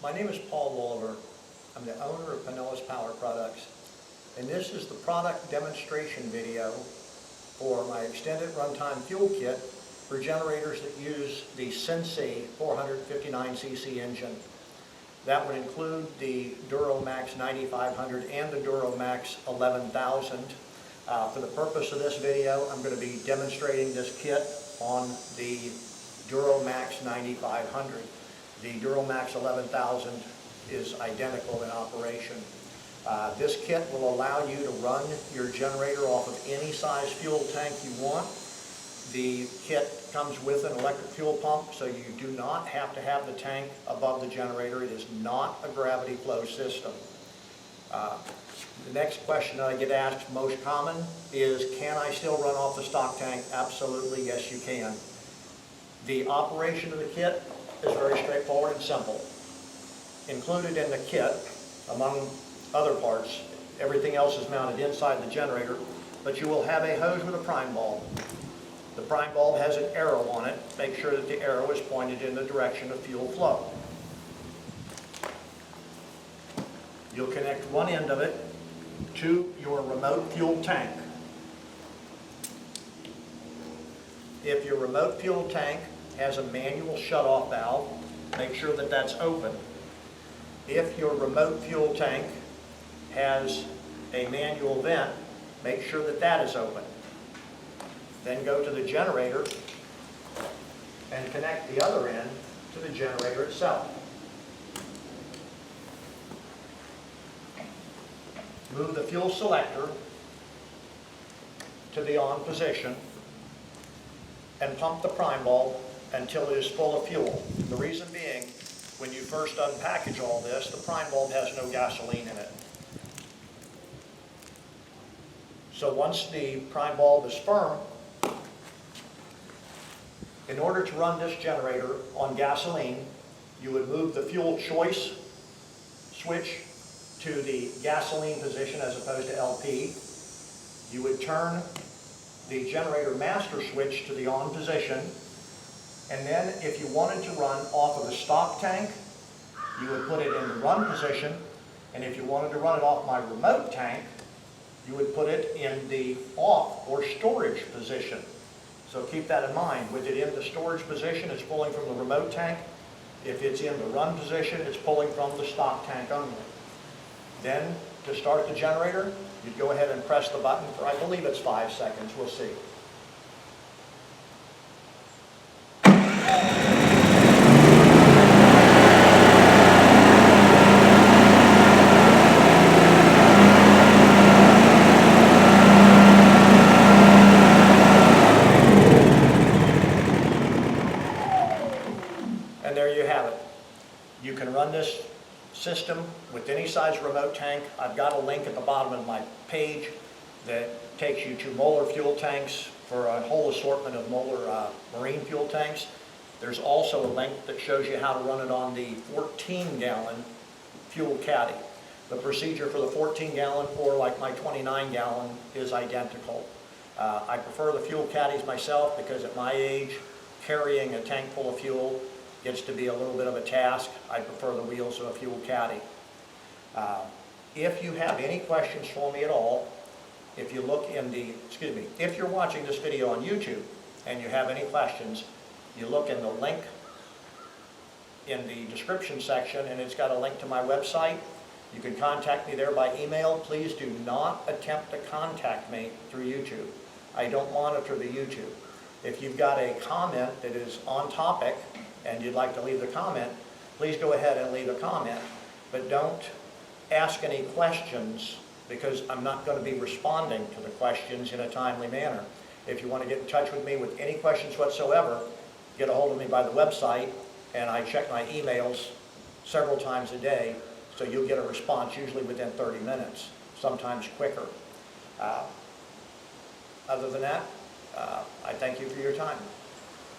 My name is Paul Lawler. I'm the owner of Pinellas Power Products, and this is the product demonstration video for my extended runtime fuel kit for generators that use the Sensei 459cc engine. That would include the DuroMax 9500 and the DuroMax 11000. For the purpose of this video, I'm going to be demonstrating this kit on the DuroMax 9500. The DuroMax 11000 is identical in operation. This kit will allow you to run your generator off of any size fuel tank you want. The kit comes with an electric fuel pump, so you do not have to have the tank above the generator. It is not a gravity flow system. The next question that I get asked most common is, can I still run off the stock tank? Absolutely, yes you can. The operation of the kit is very straightforward and simple. Included in the kit, among other parts, everything else is mounted inside the generator, but you will have a hose with a prime bulb. The prime bulb has an arrow on it. Make sure that the arrow is pointed in the direction of fuel flow. You'll connect one end of it to your remote fuel tank. If your remote fuel tank has a manual shutoff valve, make sure that that's open. If your remote fuel tank has a manual vent, make sure that that is open. Then go to the generator and connect the other end to the generator itself. Move the fuel selector to the on position and pump the prime bulb until it is full of fuel. The reason being, when you first unpackage all this, the prime bulb has no gasoline in it. So once the prime bulb is firm, in order to run this generator on gasoline, you would move the fuel choice switch to the gasoline position as opposed to LP. You would turn the generator master switch to the on position, and then if you wanted to run off of the stock tank, you would put it in the run position, and if you wanted to run it off my remote tank, you would put it in the off or storage position. So keep that in mind. With it in the storage position, it's pulling from the remote tank. If it's in the run position, it's pulling from the stock tank only. Then, to start the generator, you'd go ahead and press the button for, I believe it's 5 seconds. We'll see. And there you have it. You can run this system with any size remote tank. I've got a link at the bottom of my page that takes you to Moeller fuel tanks for a whole assortment of Moeller marine fuel tanks. There's also a link that shows you how to run it on the 14-gallon fuel caddy. The procedure for the 14-gallon or like my 29-gallon is identical. I prefer the fuel caddies myself because at my age, carrying a tank full of fuel gets to be a little bit of a task. I prefer the wheels of a fuel caddy. If you have any questions for me at all, if you look in the, if you're watching this video on YouTube and you have any questions, you look in the link in the description section and it's got a link to my website. You can contact me there by email. Please do not attempt to contact me through YouTube. I don't monitor the YouTube. If you've got a comment that is on topic and you'd like to leave the comment, please go ahead and leave a comment. But don't ask any questions because I'm not going to be responding to the questions in a timely manner. If you want to get in touch with me with any questions whatsoever, get a hold of me by the website, and I check my emails several times a day, so you'll get a response usually within 30 minutes, sometimes quicker. Other than that, I thank you for your time.